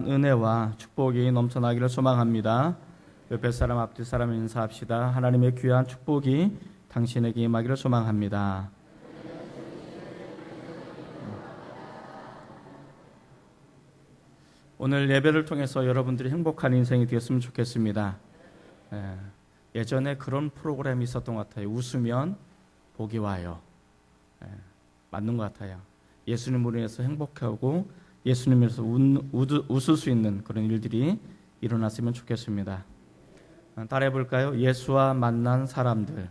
은혜와 축복이 넘쳐나기를 소망합니다. 옆에 사람 앞뒤 사람 인사합시다. 하나님의 귀한 축복이 당신에게 임하기를 소망합니다. 오늘 예배를 통해서 여러분들이 행복한 인생이 되었으면 좋겠습니다. 예전에 그런 프로그램이 있었던 것 같아요. 웃으면 복이 와요. 맞는 것 같아요. 예수님으로 인해서 행복하고 예수님에서 웃을 수 있는 그런 일들이 일어났으면 좋겠습니다. 따라해 볼까요? 예수와 만난 사람들.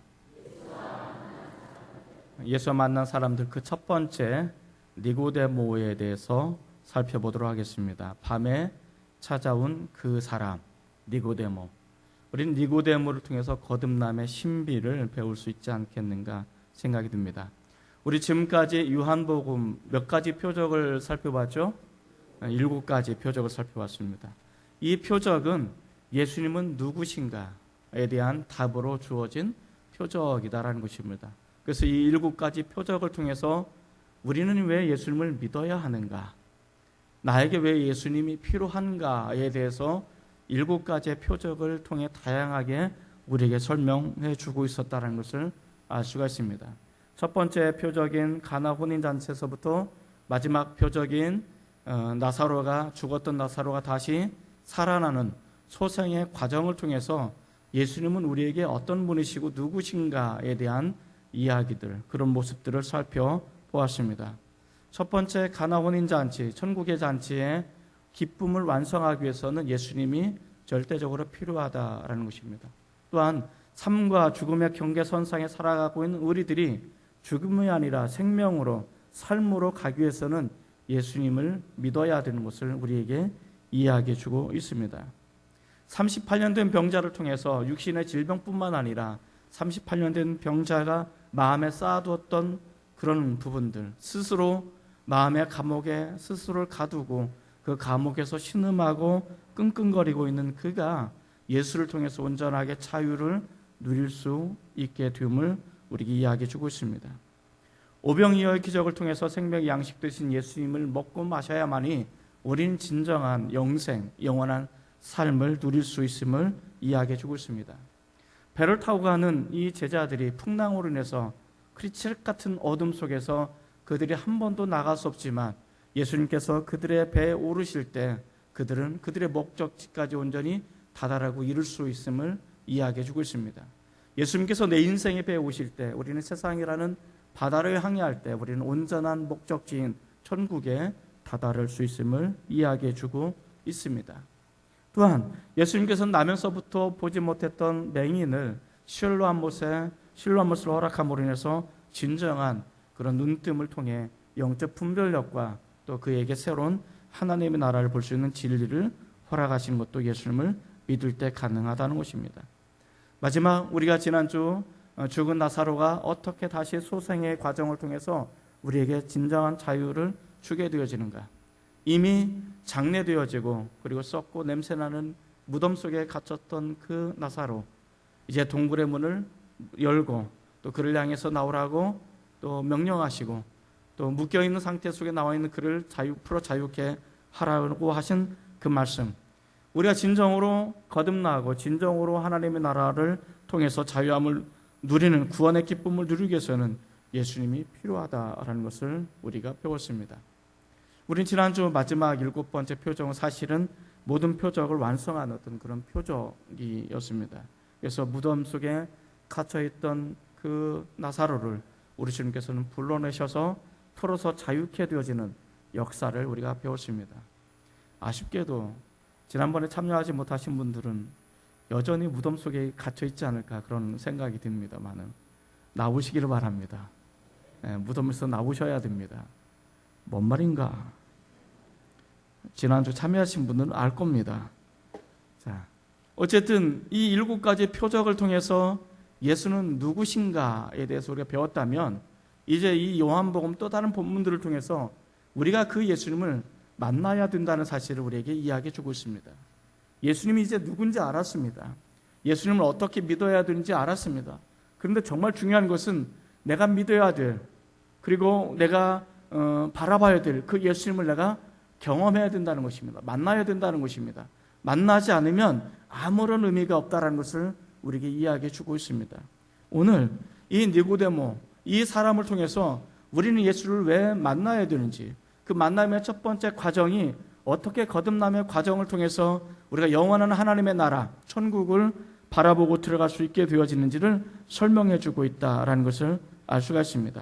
예수와 만난 사람들, 그 첫 번째 니고데모에 대해서 살펴보도록 하겠습니다. 밤에 찾아온 그 사람, 니고데모. 우리는 니고데모를 통해서 거듭남의 신비를 배울 수 있지 않겠는가 생각이 듭니다. 우리 지금까지 요한복음 몇 가지 표적을 살펴봤죠? 7가지 표적을 살펴봤습니다. 이 표적은 예수님은 누구신가에 대한 답으로 주어진 표적이다라는 것입니다. 그래서 이 7가지 표적을 통해서 우리는 왜 예수님을 믿어야 하는가? 나에게 왜 예수님이 필요한가에 대해서 7가지의 표적을 통해 다양하게 우리에게 설명해 주고 있었다는 것을 알 수가 있습니다. 첫 번째 표적인 가나 혼인잔치에서부터 마지막 표적인 죽었던 나사로가 다시 살아나는 소생의 과정을 통해서 예수님은 우리에게 어떤 분이시고 누구신가에 대한 이야기들, 그런 모습들을 살펴보았습니다. 첫 번째 가나 혼인잔치, 천국의 잔치의 기쁨을 완성하기 위해서는 예수님이 절대적으로 필요하다라는 것입니다. 또한 삶과 죽음의 경계선상에 살아가고 있는 우리들이 죽음이 아니라 생명으로, 삶으로 가기 위해서는 예수님을 믿어야 되는 것을 우리에게 이야기해 주고 있습니다. 38년 된 병자를 통해서 육신의 질병뿐만 아니라 38년 된 병자가 마음에 쌓아두었던 그런 부분들, 스스로 마음의 감옥에 스스로를 가두고 그 감옥에서 신음하고 끙끙거리고 있는 그가 예수를 통해서 온전하게 자유를 누릴 수 있게 됨을 우리에게 이야기해 주고 있습니다. 오병이어의 기적을 통해서 생명의 양식 되신 예수님을 먹고 마셔야만이 우린 진정한 영생, 영원한 삶을 누릴 수 있음을 이야기해 주고 있습니다. 배를 타고 가는 이 제자들이 풍랑으로 인해서 크리칠 같은 어둠 속에서 그들이 한 번도 나갈 수 없지만 예수님께서 그들의 배에 오르실 때 그들은 그들의 목적지까지 온전히 다다르고 이룰 수 있음을 이야기해 주고 있습니다. 예수님께서 내 인생의 배에 오실 때 우리는 세상이라는 바다를 항해할 때 우리는 온전한 목적지인 천국에 다다를 수 있음을 이야기해 주고 있습니다. 또한 예수님께서는 나면서부터 보지 못했던 맹인을 실로암 못을 허락함으로 인해서 진정한 그런 눈뜸을 통해 영적 분별력과 또 그에게 새로운 하나님의 나라를 볼 수 있는 진리를 허락하신 것도 예수님을 믿을 때 가능하다는 것입니다. 마지막, 우리가 지난주 죽은 나사로가 어떻게 다시 소생의 과정을 통해서 우리에게 진정한 자유를 주게 되어지는가. 이미 장례되어지고 그리고 썩고 냄새나는 무덤 속에 갇혔던 그 나사로, 이제 동굴의 문을 열고 또 그를 향해서 나오라고 또 명령하시고 또 묶여있는 상태 속에 나와 있는 그를 풀어 자유케 하라고 하신 그 말씀, 우리가 진정으로 거듭나고 진정으로 하나님의 나라를 통해서 자유함을 누리는 구원의 기쁨을 누리기 위해서는 예수님이 필요하다라는 것을 우리가 배웠습니다. 우린 지난주 마지막 7번째 표적은 사실은 모든 표적을 완성한 어떤 그런 표적이었습니다. 그래서 무덤 속에 갇혀있던 그 나사로를 우리 주님께서는 불러내셔서 풀어서 자유케 되어지는 역사를 우리가 배웠습니다. 아쉽게도 지난번에 참여하지 못하신 분들은 여전히 무덤 속에 갇혀있지 않을까 그런 생각이 듭니다만은 나오시기를 바랍니다. 무덤에서 나오셔야 됩니다. 뭔 말인가? 지난주 참여하신 분들은 알 겁니다. 자, 어쨌든 이 7가지 표적을 통해서 예수는 누구신가에 대해서 우리가 배웠다면 이제 이 요한복음 또 다른 본문들을 통해서 우리가 그 예수님을 만나야 된다는 사실을 우리에게 이야기해 주고 있습니다. 예수님이 이제 누군지 알았습니다. 예수님을 어떻게 믿어야 되는지 알았습니다. 그런데 정말 중요한 것은 내가 믿어야 될, 그리고 내가 바라봐야 될 그 예수님을 내가 경험해야 된다는 것입니다. 만나야 된다는 것입니다. 만나지 않으면 아무런 의미가 없다는 것을 우리에게 이야기해 주고 있습니다. 오늘 이 니고데모, 이 사람을 통해서 우리는 예수를 왜 만나야 되는지, 그 만남의 첫 번째 과정이 어떻게 거듭남의 과정을 통해서 우리가 영원한 하나님의 나라, 천국을 바라보고 들어갈 수 있게 되어지는지를 설명해 주고 있다라는 것을 알 수가 있습니다.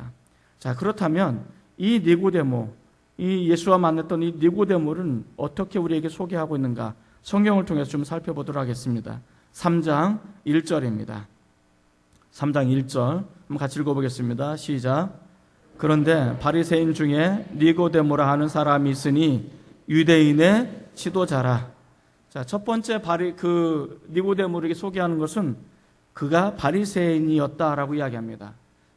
자, 그렇다면 이 니고데모, 이 예수와 만났던 이 니고데모는 어떻게 우리에게 소개하고 있는가? 성경을 통해서 좀 살펴보도록 하겠습니다. 3장 1절입니다. 3장 1절 한번 같이 읽어보겠습니다. 시작. 그런데 바리새인 중에 니고데모라 하는 사람이 있으니 유대인의 지도자라. 자, 첫 번째 니고데모에게 소개하는 것은 그가 바리새인이었다라고 이야기합니다.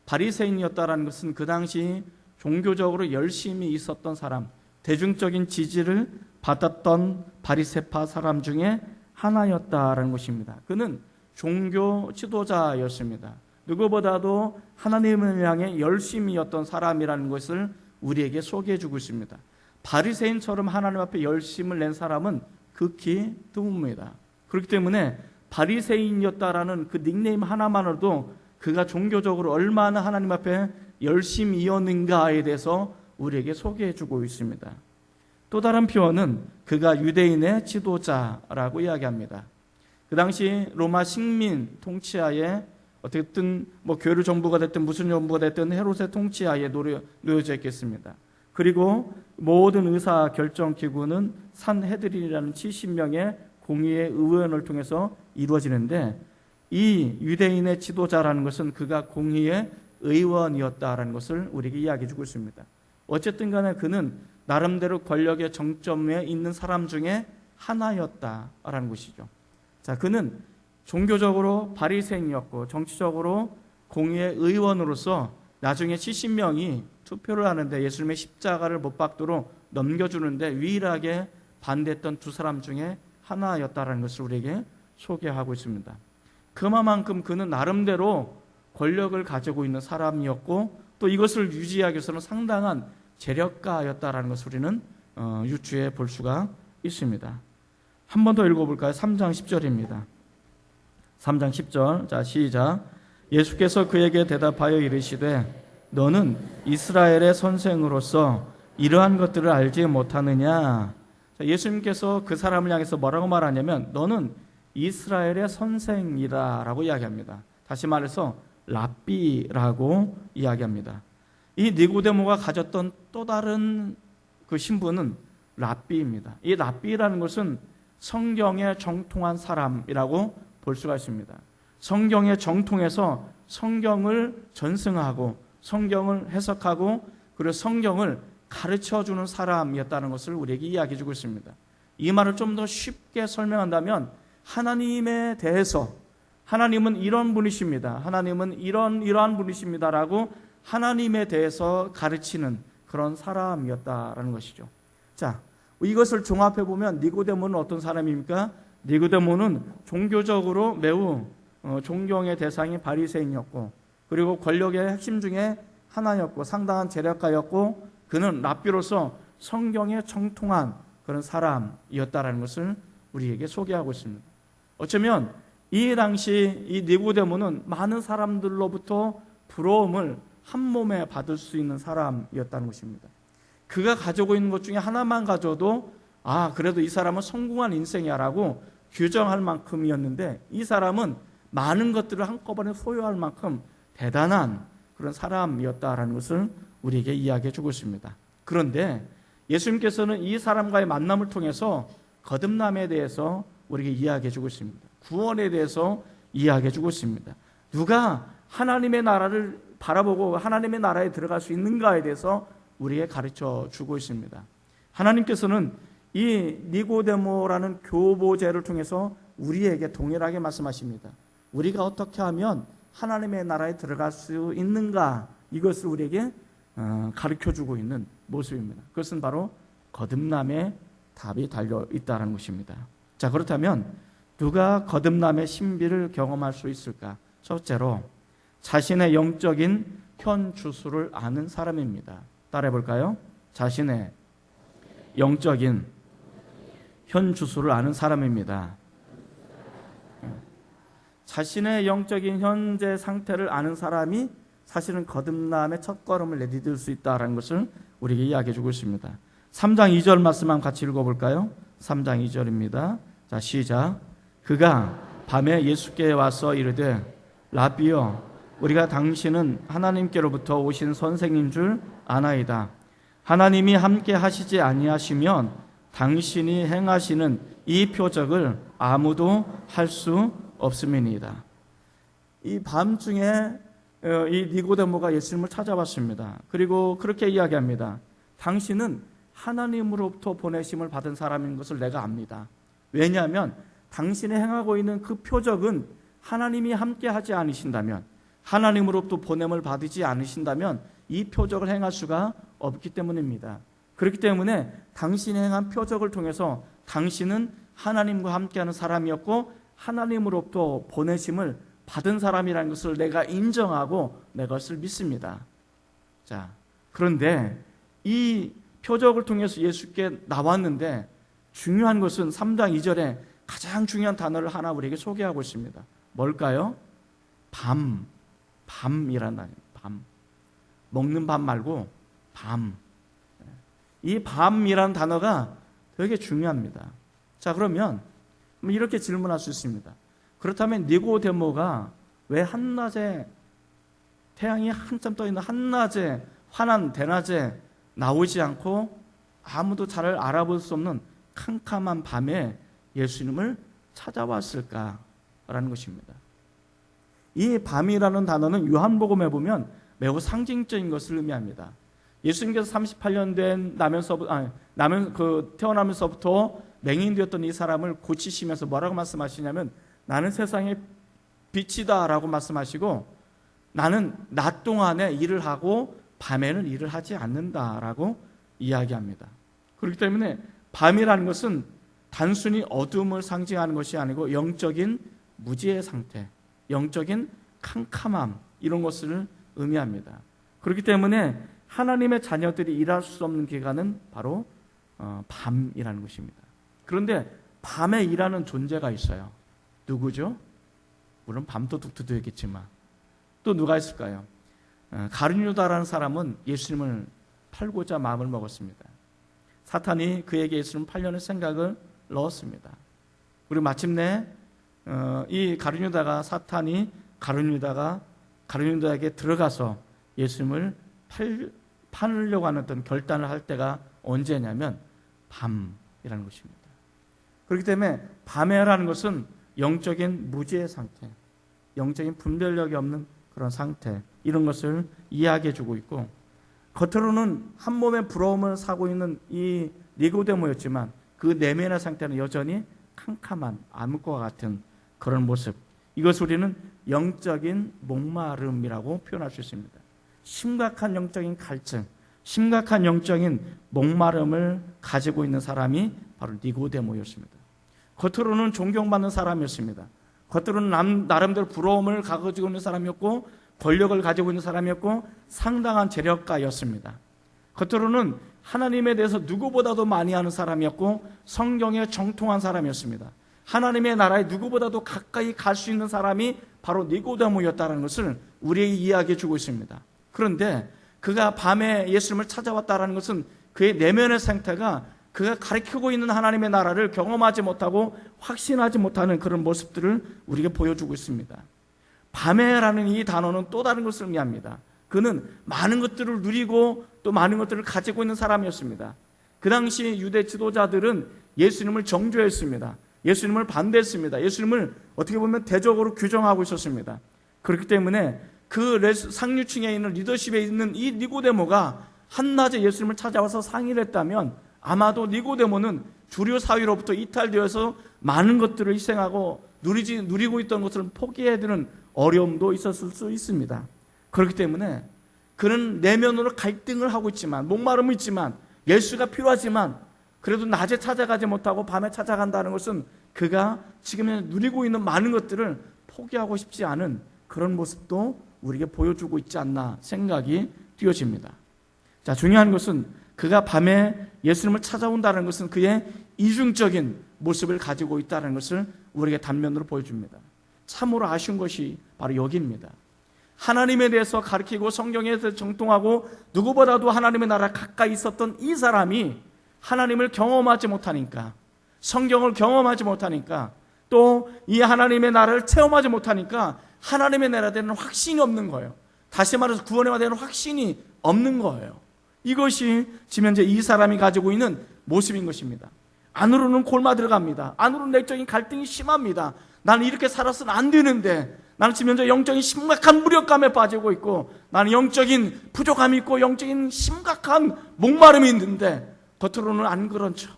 바리새인이었다라는 것은 그 당시 종교적으로 열심히 있었던 사람, 대중적인 지지를 받았던 바리새파 사람 중에 하나였다라는 것입니다. 그는 종교 지도자였습니다. 누구보다도 하나님을 향해 열심이었던 사람이라는 것을 우리에게 소개해 주고 있습니다. 바리새인처럼 하나님 앞에 열심을 낸 사람은 극히 드뭅니다. 그렇기 때문에 바리새인이었다라는 그 닉네임 하나만으로도 그가 종교적으로 얼마나 하나님 앞에 열심이었는가에 대해서 우리에게 소개해 주고 있습니다. 또 다른 표현은 그가 유대인의 지도자라고 이야기합니다. 그 당시 로마 식민 통치하에 어쨌든 교류 정부가 됐든 무슨 정부가 됐든 헤롯의 통치하에 놓여져 있겠습니다. 그리고 모든 의사 결정 기구는 산헤드린이라는 70명의 공의회 의원을 통해서 이루어지는데, 이 유대인의 지도자라는 것은 그가 공의회 의원이었다라는 것을 우리에게 이야기해 주고 있습니다. 어쨌든 간에 그는 나름대로 권력의 정점에 있는 사람 중에 하나였다라는 것이죠. 자, 그는 종교적으로 바리새인이었고 정치적으로 공의회 의원으로서 나중에 70명이 투표를 하는데 예수님의 십자가를 못 박도록 넘겨주는데 유일하게 반대했던 두 사람 중에 하나였다라는 것을 우리에게 소개하고 있습니다. 그만큼 그는 나름대로 권력을 가지고 있는 사람이었고 또 이것을 유지하기 위해서는 상당한 재력가였다라는 것을 우리는 유추해 볼 수가 있습니다. 한 번 더 읽어볼까요? 3장 10절입니다. 3장 10절. 자, 시작. 예수께서 그에게 대답하여 이르시되 너는 이스라엘의 선생으로서 이러한 것들을 알지 못하느냐. 자, 예수님께서 그 사람을 향해서 뭐라고 말하냐면 너는 이스라엘의 선생이다 라고 이야기합니다. 다시 말해서 랍비라고 이야기합니다. 이 니고데모가 가졌던 또 다른 그 신분은 랍비입니다. 이 랍비라는 것은 성경에 정통한 사람이라고 볼 수가 있습니다. 성경에 정통해서 성경을 전승하고 성경을 해석하고 그리고 성경을 가르쳐주는 사람이었다는 것을 우리에게 이야기해 주고 있습니다. 이 말을 좀 더 쉽게 설명한다면 하나님에 대해서 하나님은 이런 분이십니다. 하나님은 이러한 분이십니다라고 하나님에 대해서 가르치는 그런 사람이었다라는 것이죠. 자, 이것을 종합해 보면 니고데모는 어떤 사람입니까? 니고데모는 종교적으로 매우 존경의 대상이 바리새인이었고 그리고 권력의 핵심 중에 하나였고 상당한 재력가였고 그는 랍비로서 성경에 정통한 그런 사람이었다라는 것을 우리에게 소개하고 있습니다. 어쩌면 이 당시 이 니고데모는 많은 사람들로부터 부러움을 한 몸에 받을 수 있는 사람이었다는 것입니다. 그가 가지고 있는 것 중에 하나만 가져도 그래도 이 사람은 성공한 인생이야 라고 규정할 만큼이었는데 이 사람은 많은 것들을 한꺼번에 소유할 만큼 대단한 그런 사람이었다라는 것을 우리에게 이야기해 주고 있습니다. 그런데 예수님께서는 이 사람과의 만남을 통해서 거듭남에 대해서 우리에게 이야기해 주고 있습니다. 구원에 대해서 이야기해 주고 있습니다. 누가 하나님의 나라를 바라보고 하나님의 나라에 들어갈 수 있는가에 대해서 우리에게 가르쳐 주고 있습니다. 하나님께서는 이 니고데모라는 교보제를 통해서 우리에게 동일하게 말씀하십니다. 우리가 어떻게 하면 하나님의 나라에 들어갈 수 있는가, 이것을 우리에게 가르쳐주고 있는 모습입니다. 그것은 바로 거듭남의 답이 달려 있다는 것입니다. 자, 그렇다면 누가 거듭남의 신비를 경험할 수 있을까? 첫째로 자신의 영적인 현 주소를 아는 사람입니다. 따라해 볼까요? 자신의 영적인 현 주소를 아는 사람입니다. 자신의 영적인 현재 상태를 아는 사람이 사실은 거듭남의 첫걸음을 내디딜 수 있다는 것을 우리에게 이야기해 주고 있습니다. 3장 2절 말씀 한번 같이 읽어볼까요? 3장 2절입니다. 자, 시작. 그가 밤에 예수께 와서 이르되 라비여, 우리가 당신은 하나님께로부터 오신 선생님 줄 아나이다. 하나님이 함께 하시지 아니하시면 당신이 행하시는 이 표적을 아무도 할 수 없음이니이다. 이 밤중에 이 니고데모가 예수님을 찾아왔습니다. 그리고 그렇게 이야기합니다. 당신은 하나님으로부터 보내심을 받은 사람인 것을 내가 압니다. 왜냐하면 당신이 행하고 있는 그 표적은 하나님이 함께 하지 않으신다면, 하나님으로부터 보냄을 받지 않으신다면 이 표적을 행할 수가 없기 때문입니다. 그렇기 때문에 당신이 행한 표적을 통해서 당신은 하나님과 함께하는 사람이었고 하나님으로부터 보내심을 받은 사람이라는 것을 내가 인정하고 내 것을 믿습니다. 자, 그런데 이 표적을 통해서 예수께 나왔는데 중요한 것은 3장 2절에 가장 중요한 단어를 하나 우리에게 소개하고 있습니다. 뭘까요? 밤이라는 단어입니다. 밤. 먹는 밤 말고 밤. 이 밤이라는 단어가 되게 중요합니다. 자, 그러면 이렇게 질문할 수 있습니다. 그렇다면 니고데모가 왜 한낮에, 태양이 한참 떠있는 한낮에, 환한 대낮에 나오지 않고 아무도 잘 알아볼 수 없는 캄캄한 밤에 예수님을 찾아왔을까라는 것입니다. 이 밤이라는 단어는 요한복음에 보면 매우 상징적인 것을 의미합니다. 예수님께서 38년 된 태어나면서부터 맹인되었던 이 사람을 고치시면서 뭐라고 말씀하시냐면 나는 세상의 빛이다 라고 말씀하시고 나는 낮 동안에 일을 하고 밤에는 일을 하지 않는다라고 이야기합니다. 그렇기 때문에 밤이라는 것은 단순히 어둠을 상징하는 것이 아니고 영적인 무지의 상태, 영적인 캄캄함, 이런 것을 의미합니다. 그렇기 때문에 하나님의 자녀들이 일할 수 없는 기간은 바로 밤이라는 것입니다. 그런데 밤에 일하는 존재가 있어요. 누구죠? 물론 밤도둑도 있겠지만 또 누가 있을까요? 가룟유다라는 사람은 예수님을 팔고자 마음을 먹었습니다. 사탄이 그에게 예수님을 팔려는 생각을 넣었습니다. 그리고 마침내 이 가룟유다가 사탄이 가룟유다에게 들어가서 예수님을 팔려고 하는 어떤 결단을 할 때가 언제냐면 밤이라는 것입니다. 그렇기 때문에 밤에라는 것은 영적인 무지의 상태, 영적인 분별력이 없는 그런 상태, 이런 것을 이야기해 주고 있고, 겉으로는 한 몸의 부러움을 사고 있는 이 니고데모였지만 그 내면의 상태는 여전히 캄캄한 암흑과 같은 그런 모습, 이것을 우리는 영적인 목마름이라고 표현할 수 있습니다. 심각한 영적인 갈증, 심각한 영적인 목마름을 가지고 있는 사람이 바로 니고데모였습니다. 겉으로는 존경받는 사람이었습니다. 겉으로는 나름대로 부러움을 가지고 있는 사람이었고 권력을 가지고 있는 사람이었고 상당한 재력가였습니다. 겉으로는 하나님에 대해서 누구보다도 많이 아는 사람이었고 성경에 정통한 사람이었습니다. 하나님의 나라에 누구보다도 가까이 갈 수 있는 사람이 바로 니고데모였다는 것을 우리에게 이야기해 주고 있습니다. 그런데 그가 밤에 예수님을 찾아왔다는 것은 그의 내면의 상태가 그가 가리키고 있는 하나님의 나라를 경험하지 못하고 확신하지 못하는 그런 모습들을 우리에게 보여주고 있습니다. 밤에라는 이 단어는 또 다른 것을 의미합니다. 그는 많은 것들을 누리고 또 많은 것들을 가지고 있는 사람이었습니다. 그 당시 유대 지도자들은 예수님을 정죄했습니다. 예수님을 반대했습니다. 예수님을 어떻게 보면 대적으로 규정하고 있었습니다. 그렇기 때문에 그 상류층에 있는 리더십에 있는 이 니고데모가 한낮에 예수님을 찾아와서 상의를 했다면 아마도 니고데모는 주류 사회로부터 이탈되어서 많은 것들을 희생하고 누리고 있던 것을 포기해야 되는 어려움도 있었을 수 있습니다. 그렇기 때문에 그는 내면으로 갈등을 하고 있지만, 목마름이 있지만, 예수가 필요하지만 그래도 낮에 찾아가지 못하고 밤에 찾아간다는 것은 그가 지금 누리고 있는 많은 것들을 포기하고 싶지 않은 그런 모습도 우리에게 보여주고 있지 않나 생각이 되어집니다. 자, 중요한 것은 그가 밤에 예수님을 찾아온다는 것은 그의 이중적인 모습을 가지고 있다는 것을 우리에게 단면으로 보여줍니다. 참으로 아쉬운 것이 바로 여기입니다. 하나님에 대해서 가르치고 성경에 대해서 정통하고 누구보다도 하나님의 나라 가까이 있었던 이 사람이 하나님을 경험하지 못하니까, 성경을 경험하지 못하니까, 또 이 하나님의 나라를 체험하지 못하니까 하나님의 나라에 대한 확신이 없는 거예요. 다시 말해서 구원에 대한 확신이 없는 거예요. 이것이 지금 현재 이 사람이 가지고 있는 모습인 것입니다. 안으로는 골마 들어갑니다. 안으로는 내적인 갈등이 심합니다. 나는 이렇게 살아서는 안 되는데, 나는 지금 현재 영적인 심각한 무력감에 빠지고 있고, 나는 영적인 부족함이 있고 영적인 심각한 목마름이 있는데, 겉으로는 안 그런 척,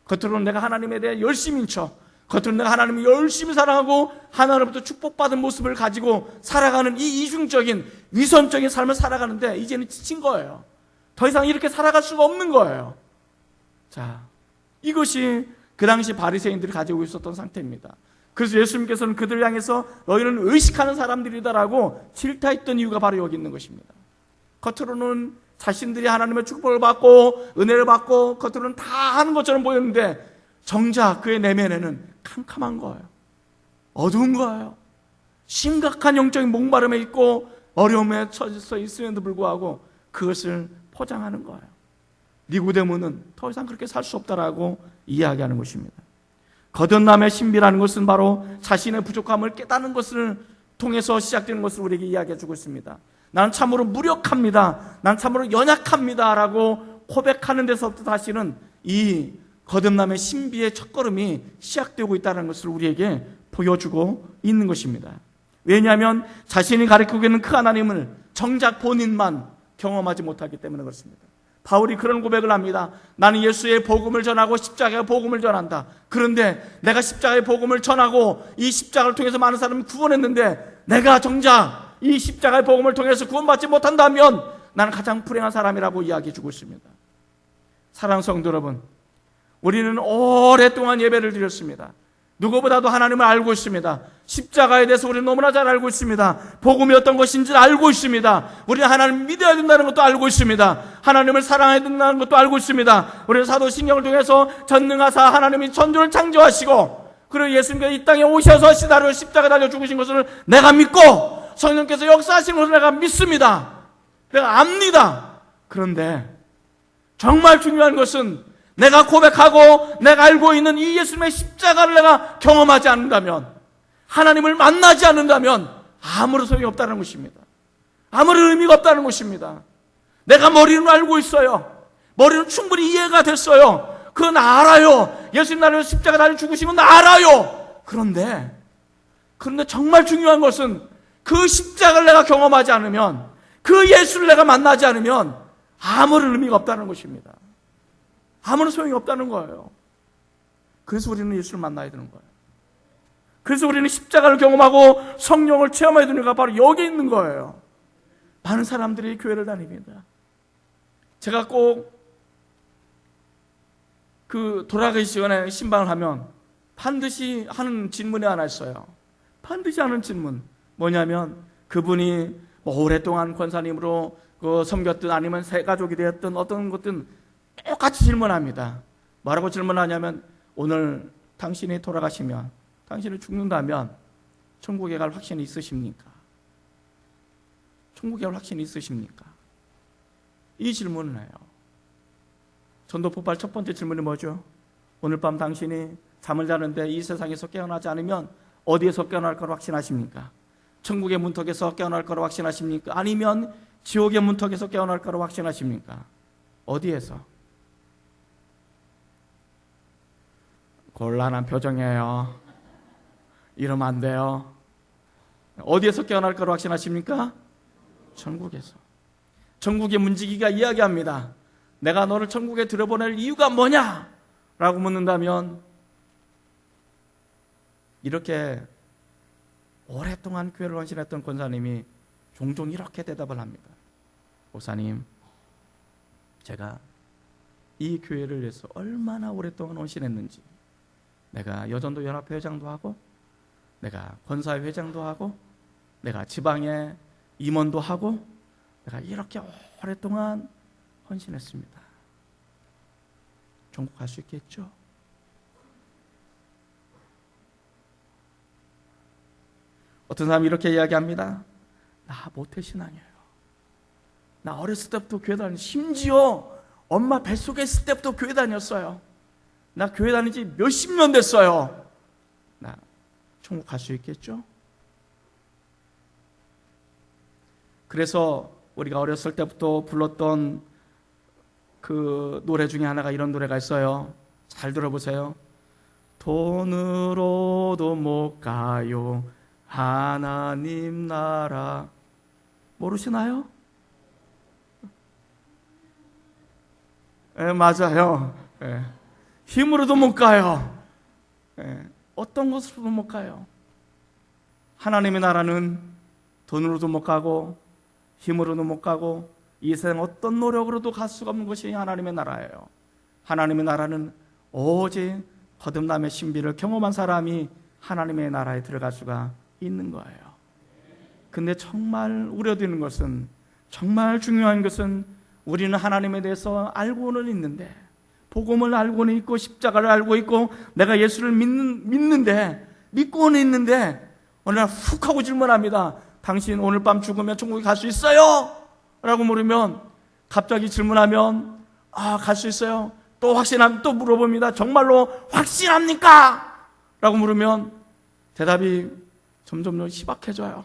겉으로는 내가 하나님에 대해 열심인 척, 겉으로는 내가 하나님을 열심히 사랑하고 하나님부터 축복받은 모습을 가지고 살아가는 이 이중적인 위선적인 삶을 살아가는데 이제는 지친 거예요. 더 이상 이렇게 살아갈 수가 없는 거예요. 자, 이것이 그 당시 바리새인들이 가지고 있었던 상태입니다. 그래서 예수님께서는 그들을 향해서 너희는 의식하는 사람들이다라고 질타했던 이유가 바로 여기 있는 것입니다. 겉으로는 자신들이 하나님의 축복을 받고 은혜를 받고 겉으로는 다 하는 것처럼 보였는데 정작 그의 내면에는 캄캄한 거예요. 어두운 거예요. 심각한 영적인 목마름에 있고 어려움에 처져 있음에도 불구하고 그것을 포장하는 거예요. 니고데모는 더 이상 그렇게 살 수 없다라고 이야기하는 것입니다. 거듭남의 신비라는 것은 바로 자신의 부족함을 깨닫는 것을 통해서 시작되는 것을 우리에게 이야기해 주고 있습니다. 나는 참으로 무력합니다. 나는 참으로 연약합니다 라고 고백하는 데서부터 다시는 이 거듭남의 신비의 첫걸음이 시작되고 있다는 것을 우리에게 보여주고 있는 것입니다. 왜냐하면 자신이 가리키고 있는 그 하나님을 정작 본인만 경험하지 못하기 때문에 그렇습니다. 바울이 그런 고백을 합니다. 나는 예수의 복음을 전하고 십자가의 복음을 전한다. 그런데 내가 십자가의 복음을 전하고 이 십자가를 통해서 많은 사람을 구원했는데 내가 정작 이 십자가의 복음을 통해서 구원받지 못한다면 나는 가장 불행한 사람이라고 이야기해 주고 있습니다. 사랑하는 성도 여러분, 우리는 오랫동안 예배를 드렸습니다. 누구보다도 하나님을 알고 있습니다. 십자가에 대해서 우리는 너무나 잘 알고 있습니다. 복음이 어떤 것인지 알고 있습니다. 우리는 하나님을 믿어야 된다는 것도 알고 있습니다. 하나님을 사랑해야 된다는 것도 알고 있습니다. 우리는 사도신경을 통해서 전능하사 하나님이 천주를 창조하시고 그리고 예수님께서 이 땅에 오셔서 시다를 십자가에 달려 죽으신 것을 내가 믿고 성령께서 역사하신 것을 내가 믿습니다. 내가 압니다. 그런데 정말 중요한 것은 내가 고백하고 내가 알고 있는 이 예수님의 십자가를 내가 경험하지 않는다면, 하나님을 만나지 않는다면 아무런 소용이 없다는 것입니다. 아무런 의미가 없다는 것입니다. 내가 머리는 알고 있어요. 머리는 충분히 이해가 됐어요. 그건 알아요. 예수님 나를 십자가 달려 죽으신 건 알아요. 그런데 정말 중요한 것은 그 십자가를 내가 경험하지 않으면, 그 예수를 내가 만나지 않으면 아무런 의미가 없다는 것입니다. 아무런 소용이 없다는 거예요. 그래서 우리는 예수를 만나야 되는 거예요. 그래서 우리는 십자가를 경험하고 성령을 체험해야 되는 게 바로 여기 있는 거예요. 많은 사람들이 교회를 다닙니다. 제가 꼭 돌아가기 시간에 신방을 하면 반드시 하는 질문이 하나 있어요. 반드시 하는 질문 뭐냐면, 그분이 오랫동안 권사님으로 섬겼든 아니면 새 가족이 되었든 어떤 것든 똑같이 질문합니다. 뭐라고 질문하냐면, 오늘 당신이 돌아가시면, 당신이 죽는다면 천국에 갈 확신이 있으십니까? 천국에 갈 확신이 있으십니까? 이 질문을 해요. 전도 폭발 첫 번째 질문이 뭐죠? 오늘 밤 당신이 잠을 자는데 이 세상에서 깨어나지 않으면 어디에서 깨어날 거로 확신하십니까? 천국의 문턱에서 깨어날 거로 확신하십니까? 아니면 지옥의 문턱에서 깨어날 거로 확신하십니까? 어디에서? 곤란한 표정이에요. 이러면 안 돼요. 어디에서 깨어날 거로 확신하십니까? 천국에서. 천국의 문지기가 이야기합니다. 내가 너를 천국에 들여보낼 이유가 뭐냐? 라고 묻는다면, 이렇게 오랫동안 교회를 헌신했던 권사님이 종종 이렇게 대답을 합니다. 목사님, 제가 이 교회를 위해서 얼마나 오랫동안 헌신했는지, 내가 여전도 연합회 회장도 하고, 내가 권사회 회장도 하고, 내가 지방의 임원도 하고, 내가 이렇게 오랫동안 헌신했습니다. 천국 갈 수 있겠죠? 어떤 사람이 이렇게 이야기합니다. 나 모태신앙이에요. 나 어렸을 때부터 교회 다녔어요. 심지어 엄마 뱃속에 있을 때부터 교회 다녔어요. 나 교회 다닌 지 몇십 년 됐어요. 나 천국 갈 수 있겠죠? 그래서 우리가 어렸을 때부터 불렀던 그 노래 중에 하나가 이런 노래가 있어요. 잘 들어보세요. 돈으로도 못 가요 하나님 나라. 모르시나요? 맞아요. 힘으로도 못 가요. 어떤 것으로도 못 가요. 하나님의 나라는 돈으로도 못 가고 힘으로도 못 가고 이 세상 어떤 노력으로도 갈 수가 없는 것이 하나님의 나라예요. 하나님의 나라는 오직 거듭남의 신비를 경험한 사람이 하나님의 나라에 들어갈 수가 있는 거예요. 근데 정말 우려되는 것은, 정말 중요한 것은 우리는 하나님에 대해서 알고는 있는데, 복음을 알고는 있고 십자가를 알고 있고 내가 예수를 믿고는 있는데 어느 날 훅 하고 질문합니다. 당신 오늘 밤 죽으면 천국에 갈 수 있어요? 라고 물으면, 갑자기 질문하면 갈 수 있어요. 또 또 물어봅니다. 정말로 확신합니까? 라고 물으면 대답이 점점 희박해져요.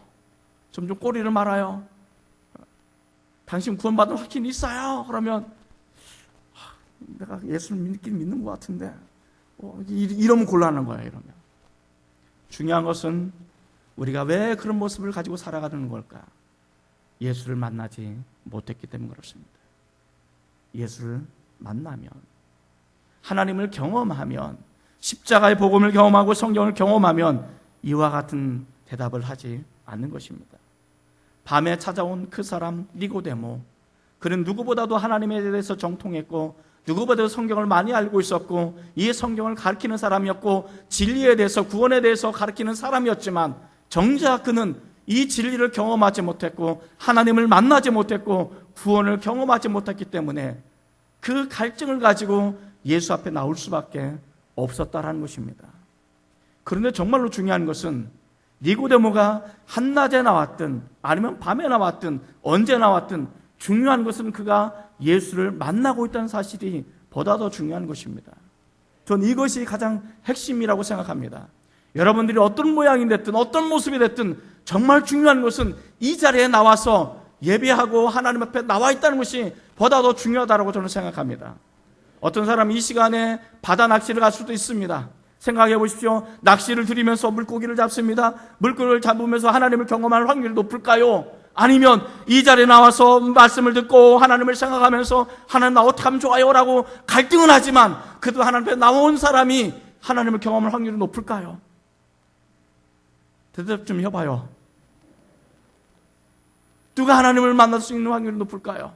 점점 꼬리를 말아요. 당신 구원받은 확신이 있어요? 그러면 내가 예수를 믿는 것 같은데 이러면 곤란한 거예요. 이러면 중요한 것은 우리가 왜 그런 모습을 가지고 살아가는 걸까? 예수를 만나지 못했기 때문에 그렇습니다. 예수를 만나면, 하나님을 경험하면, 십자가의 복음을 경험하고 성경을 경험하면 이와 같은 대답을 하지 않는 것입니다. 밤에 찾아온 그 사람 니고데모, 그는 누구보다도 하나님에 대해서 정통했고 누구보다도 성경을 많이 알고 있었고 이 성경을 가르치는 사람이었고 진리에 대해서, 구원에 대해서 가르치는 사람이었지만 정작 그는 이 진리를 경험하지 못했고 하나님을 만나지 못했고 구원을 경험하지 못했기 때문에 그 갈증을 가지고 예수 앞에 나올 수밖에 없었다라는 것입니다. 그런데 정말로 중요한 것은 니고데모가 한낮에 나왔든 아니면 밤에 나왔든 언제 나왔든 중요한 것은 그가 예수를 만나고 있다는 사실이 보다 더 중요한 것입니다. 전 이것이 가장 핵심이라고 생각합니다. 여러분들이 어떤 모양이 됐든 어떤 모습이 됐든 정말 중요한 것은 이 자리에 나와서 예배하고 하나님 앞에 나와 있다는 것이 보다 더 중요하다고 저는 생각합니다. 어떤 사람이 이 시간에 바다 낚시를 갈 수도 있습니다. 생각해 보십시오. 낚시를 들이면서 물고기를 잡습니다. 물고기를 잡으면서 하나님을 경험할 확률이 높을까요? 아니면 이 자리에 나와서 말씀을 듣고 하나님을 생각하면서 하나님 나 어떻게 하면 좋아요? 라고 갈등은 하지만 그래도 하나님 앞에 나온 사람이 하나님을 경험할 확률이 높을까요? 대답 좀 해봐요. 누가 하나님을 만날 수 있는 확률이 높을까요?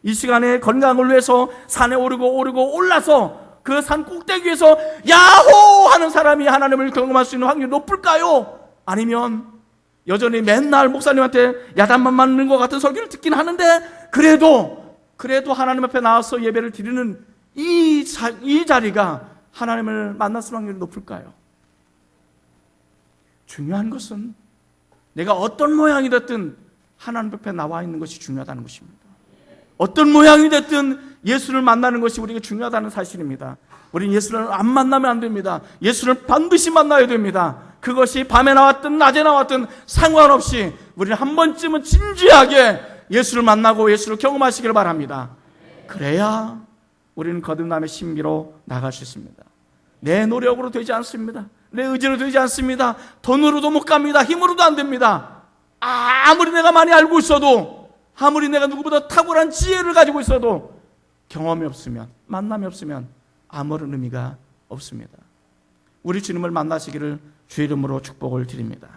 이 시간에 건강을 위해서 산에 오르고 올라서 그 산 꼭대기에서 야호! 하는 사람이 하나님을 경험할 수 있는 확률이 높을까요? 아니면 여전히 맨날 목사님한테 야단만 맞는 것 같은 설교를 듣긴 하는데 그래도 하나님 앞에 나와서 예배를 드리는 이 자리가 하나님을 만날 수 있는 확률이 높을까요? 중요한 것은 내가 어떤 모양이 됐든 하나님 앞에 나와 있는 것이 중요하다는 것입니다. 어떤 모양이 됐든 예수를 만나는 것이 우리에게 중요하다는 사실입니다. 우리는 예수를 안 만나면 안 됩니다. 예수를 반드시 만나야 됩니다. 그것이 밤에 나왔든 낮에 나왔든 상관없이 우리는 한 번쯤은 진지하게 예수를 만나고 예수를 경험하시기를 바랍니다. 그래야 우리는 거듭남의 신비로 나갈 수 있습니다. 내 노력으로 되지 않습니다. 내 의지로 되지 않습니다. 돈으로도 못 갑니다. 힘으로도 안 됩니다. 아무리 내가 많이 알고 있어도, 아무리 내가 누구보다 탁월한 지혜를 가지고 있어도 경험이 없으면, 만남이 없으면 아무런 의미가 없습니다. 우리 주님을 만나시기를 주 이름으로 축복을 드립니다.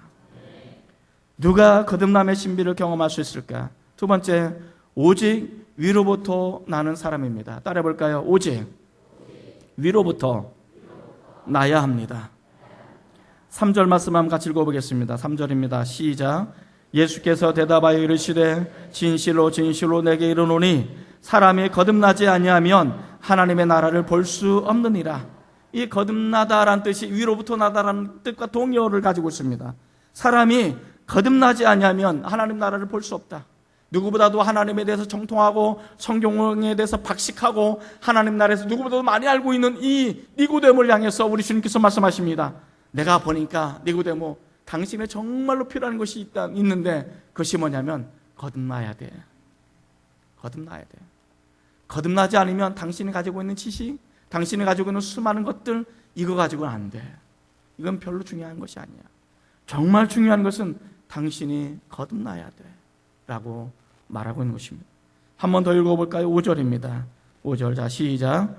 누가 거듭남의 신비를 경험할 수 있을까? 두 번째, 오직 위로부터 나는 사람입니다. 따라해 볼까요? 오직 위로부터 나야 합니다. 3절 말씀 한번 같이 읽어보겠습니다. 3절입니다. 시작. 예수께서 대답하여 이르시되 진실로 진실로 내게 이르노니 사람이 거듭나지 아니하면 하나님의 나라를 볼 수 없느니라. 이 거듭나다라는 뜻이 위로부터 나다라는 뜻과 동의어를 가지고 있습니다. 사람이 거듭나지 않으면 하나님 나라를 볼 수 없다. 누구보다도 하나님에 대해서 정통하고 성경에 대해서 박식하고 하나님 나라에서 누구보다도 많이 알고 있는 이 니고데모를 향해서 우리 주님께서 말씀하십니다. 내가 보니까 니고데모, 당신에 정말로 필요한 것이 있는데 그것이 뭐냐면 거듭나야 돼. 거듭나야 돼. 거듭나지 않으면 당신이 가지고 있는 지식, 당신이 가지고 있는 수많은 것들, 이거 가지고는 안 돼. 이건 별로 중요한 것이 아니야. 정말 중요한 것은 당신이 거듭나야 돼 라고 말하고 있는 것입니다. 한 번 더 읽어볼까요? 5절입니다. 5절. 자, 시작.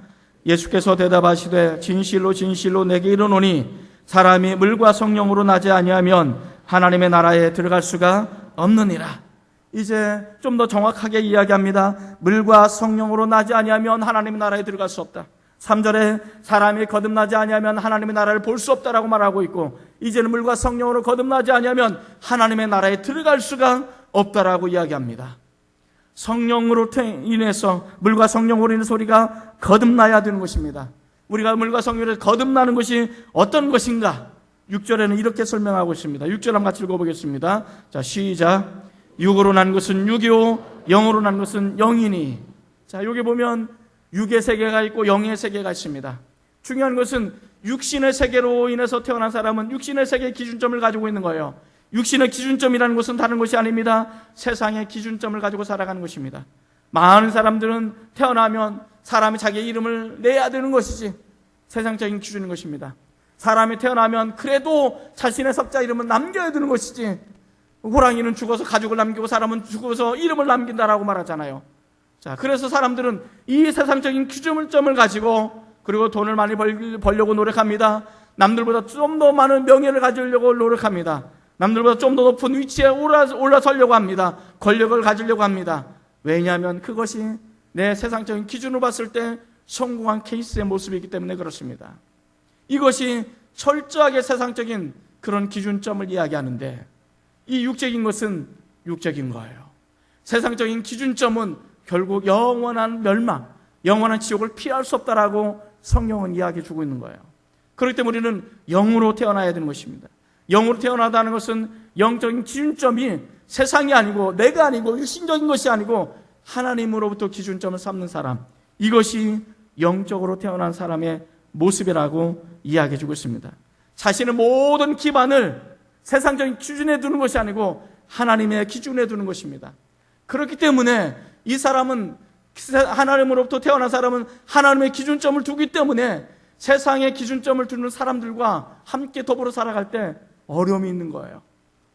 예수께서 대답하시되 진실로 진실로 내게 이르노니 사람이 물과 성령으로 나지 아니하면 하나님의 나라에 들어갈 수가 없느니라. 이제 좀 더 정확하게 이야기합니다. 물과 성령으로 나지 아니하면 하나님의 나라에 들어갈 수 없다. 3절에 사람이 거듭나지 아니하면 하나님의 나라를 볼 수 없다라고 말하고 있고, 이제는 물과 성령으로 거듭나지 아니하면 하나님의 나라에 들어갈 수가 없다라고 이야기합니다. 성령으로 인해서, 물과 성령으로 인해서 우리가 거듭나야 되는 것입니다. 우리가 물과 성령으로 거듭나는 것이 어떤 것인가? 6절에는 이렇게 설명하고 있습니다. 6절 한번 같이 읽어보겠습니다. 자, 시작. 육으로 난 것은 육이요 영으로 난 것은 영이니. 자, 여기 보면 육의 세계가 있고 영의 세계가 있습니다. 중요한 것은 육신의 세계로 인해서 태어난 사람은 육신의 세계의 기준점을 가지고 있는 거예요. 육신의 기준점이라는 것은 다른 것이 아닙니다. 세상의 기준점을 가지고 살아가는 것입니다. 많은 사람들은 태어나면 사람이 자기의 이름을 내야 되는 것이지 세상적인 기준인 것입니다. 사람이 태어나면 그래도 자신의 석자 이름은 남겨야 되는 것이지, 호랑이는 죽어서 가죽을 남기고 사람은 죽어서 이름을 남긴다라고 말하잖아요. 자, 그래서 사람들은 이 세상적인 기준점을 가지고, 그리고 돈을 많이 벌려고 노력합니다. 남들보다 좀 더 많은 명예를 가지려고 노력합니다. 남들보다 좀 더 높은 위치에 올라서려고 합니다. 권력을 가지려고 합니다. 왜냐하면 그것이 내 세상적인 기준으로 봤을 때 성공한 케이스의 모습이기 때문에 그렇습니다. 이것이 철저하게 세상적인 그런 기준점을 이야기하는데, 이 육적인 것은 육적인 거예요. 세상적인 기준점은 결국 영원한 멸망, 영원한 지옥을 피할 수 없다라고 성경은 이야기해 주고 있는 거예요. 그렇기 때문에 우리는 영으로 태어나야 되는 것입니다. 영으로 태어나다는 것은 영적인 기준점이 세상이 아니고 내가 아니고 육신적인 것이 아니고 하나님으로부터 기준점을 삼는 사람, 이것이 영적으로 태어난 사람의 모습이라고 이야기해 주고 있습니다. 자신의 모든 기반을 세상적인 기준에 두는 것이 아니고 하나님의 기준에 두는 것입니다. 그렇기 때문에 이 사람은, 하나님으로부터 태어난 사람은 하나님의 기준점을 두기 때문에 세상의 기준점을 두는 사람들과 함께 더불어 살아갈 때 어려움이 있는 거예요.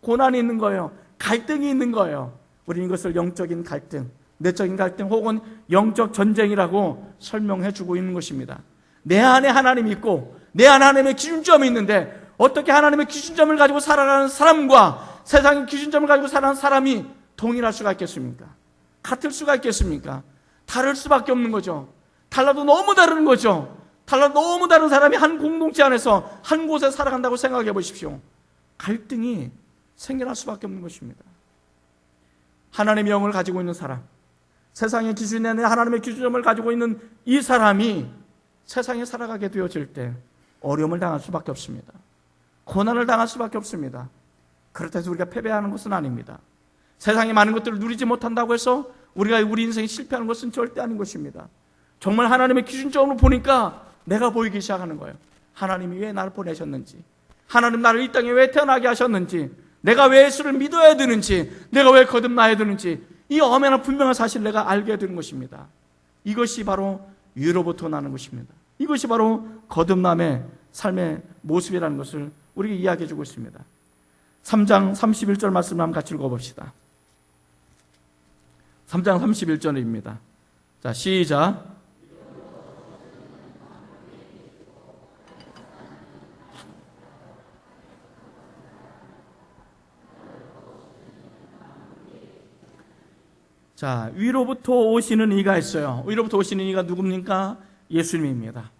고난이 있는 거예요. 갈등이 있는 거예요. 우리는 이것을 영적인 갈등, 내적인 갈등 혹은 영적 전쟁이라고 설명해 주고 있는 것입니다. 내 안에 하나님이 있고 내 안에 하나님의 기준점이 있는데, 어떻게 하나님의 기준점을 가지고 살아가는 사람과 세상의 기준점을 가지고 살아가는 사람이 동일할 수가 있겠습니까? 같을 수가 있겠습니까? 다를 수밖에 없는 거죠. 달라도 너무 다른 거죠. 달라도 너무 다른 사람이 한 공동체 안에서 한 곳에 살아간다고 생각해 보십시오. 갈등이 생겨날 수밖에 없는 것입니다. 하나님의 영을 가지고 있는 사람, 세상의 기준에 하나님의 기준점을 가지고 있는 이 사람이 세상에 살아가게 되어질 때 어려움을 당할 수밖에 없습니다. 고난을 당할 수밖에 없습니다. 그렇다고 해서 우리가 패배하는 것은 아닙니다. 세상의 많은 것들을 누리지 못한다고 해서 우리가 우리 인생이 실패하는 것은 절대 아닌 것입니다. 정말 하나님의 기준점으로 보니까 내가 보이기 시작하는 거예요. 하나님이 왜 나를 보내셨는지, 하나님 나를 이 땅에 왜 태어나게 하셨는지, 내가 왜 예수를 믿어야 되는지, 내가 왜 거듭나야 되는지, 이 엄연한 분명한 사실을 내가 알게 되는 것입니다. 이것이 바로 위로부터 나는 것입니다. 이것이 바로 거듭남의 삶의 모습이라는 것을 우리에게 이야기해 주고 있습니다. 3장 31절 말씀을 한번 같이 읽어봅시다. 3장 31절입니다. 자, 시작. 자, 위로부터 오시는 이가 있어요. 위로부터 오시는 이가 누굽니까? 예수님입니다.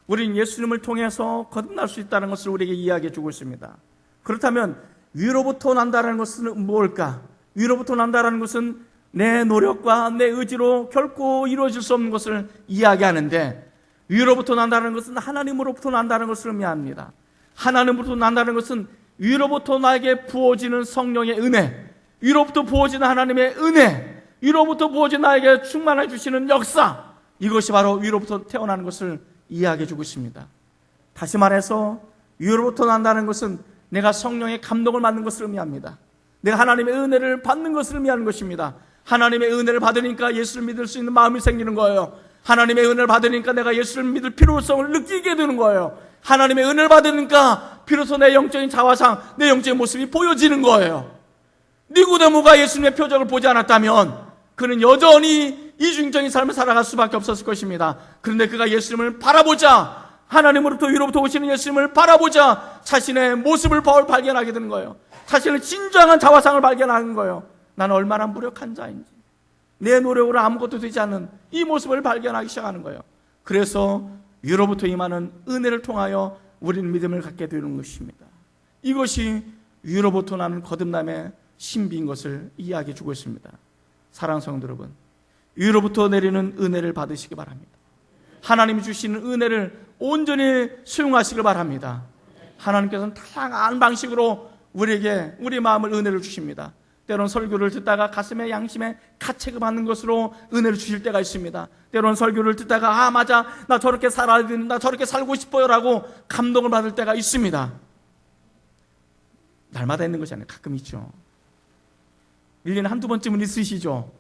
우리는 예수님을 통해서 거듭날 수 있다는 것을 우리에게 이야기해 주고 있습니다. 그렇다면 위로부터 난다는 것은 뭘까? 위로부터 난다는 것은 내 노력과 내 의지로 결코 이루어질 수 없는 것을 이야기하는데, 위로부터 난다는 것은 하나님으로부터 난다는 것을 의미합니다. 하나님으로부터 난다는 것은 위로부터 나에게 부어지는 성령의 은혜, 위로부터 부어지는 하나님의 은혜, 위로부터 부어진 나에게 충만해 주시는 역사, 이것이 바로 위로부터 태어나는 것을 이야기해 주고 있습니다. 다시 말해서 위로부터 난다는 것은 내가 성령의 감동을 받는 것을 의미합니다. 내가 하나님의 은혜를 받는 것을 의미하는 것입니다. 하나님의 은혜를 받으니까 예수를 믿을 수 있는 마음이 생기는 거예요. 하나님의 은혜를 받으니까 내가 예수를 믿을 필요성을 느끼게 되는 거예요. 하나님의 은혜를 받으니까 비로소 내 영적인 자화상, 내 영적인 모습이 보여지는 거예요. 니고데모가 예수님의 표적을 보지 않았다면 그는 여전히 이중적인 삶을 살아갈 수밖에 없었을 것입니다. 그런데 그가 예수님을 바라보자, 하나님으로부터 위로부터 오시는 예수님을 바라보자 자신의 모습을 발견하게 되는 거예요. 자신의 진정한 자화상을 발견하는 거예요. 나는 얼마나 무력한 자인지, 내 노력으로 아무것도 되지 않는 이 모습을 발견하기 시작하는 거예요. 그래서 위로부터 임하는 은혜를 통하여 우리는 믿음을 갖게 되는 것입니다. 이것이 위로부터 나는 거듭남의 신비인 것을 이야기해 주고 있습니다. 사랑하는 성도 여러분, 위로부터 내리는 은혜를 받으시기 바랍니다. 하나님이 주시는 은혜를 온전히 수용하시길 바랍니다. 하나님께서는 다양한 방식으로 우리에게 우리 마음을 은혜를 주십니다. 때로는 설교를 듣다가 가슴에 양심에 가책을 받는 것으로 은혜를 주실 때가 있습니다. 때로는 설교를 듣다가 맞아, 나 저렇게 살아야 되는데, 나 저렇게 살고 싶어요 라고 감동을 받을 때가 있습니다. 날마다 있는 것이 아니라 가끔 있죠. 1년에 한두 번쯤은 있으시죠.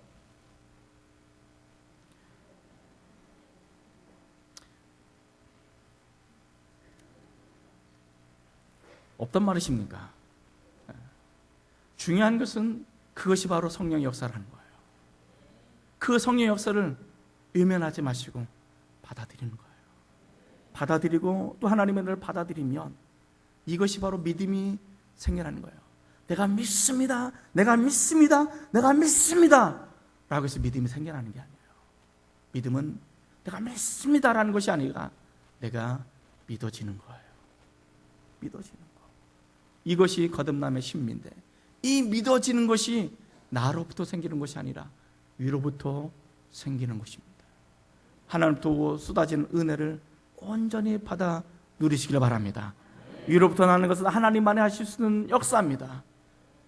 없단 말이십니까? 중요한 것은 그것이 바로 성령의 역사라는 거예요. 그 성령의 역사를 외면하지 마시고 받아들이는 거예요. 받아들이고 또 하나님의 은혜를 받아들이면 이것이 바로 믿음이 생겨나는 거예요. 내가 믿습니다, 내가 믿습니다, 내가 믿습니다 라고 해서 믿음이 생겨나는 게 아니에요. 믿음은 내가 믿습니다라는 것이 아니라 내가 믿어지는 거예요. 믿어지는 거. 이것이 거듭남의 신비인데, 이 믿어지는 것이 나로부터 생기는 것이 아니라 위로부터 생기는 것입니다. 하나님부터 쏟아지는 은혜를 온전히 받아 누리시길 바랍니다. 위로부터 나는 것은 하나님만이 하실 수 있는 역사입니다.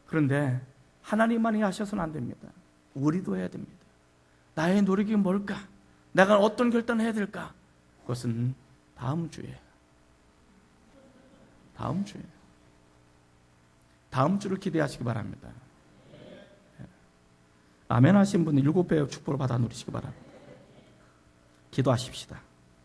그런데 하나님만이 하셔서는 안 됩니다. 우리도 해야 됩니다. 나의 노력이 뭘까? 내가 어떤 결단을 해야 될까? 그것은 다음 주를 기대하시기 바랍니다. 아멘 하신 분은 7배의 축복을 받아 누리시기 바랍니다. 기도하십시다.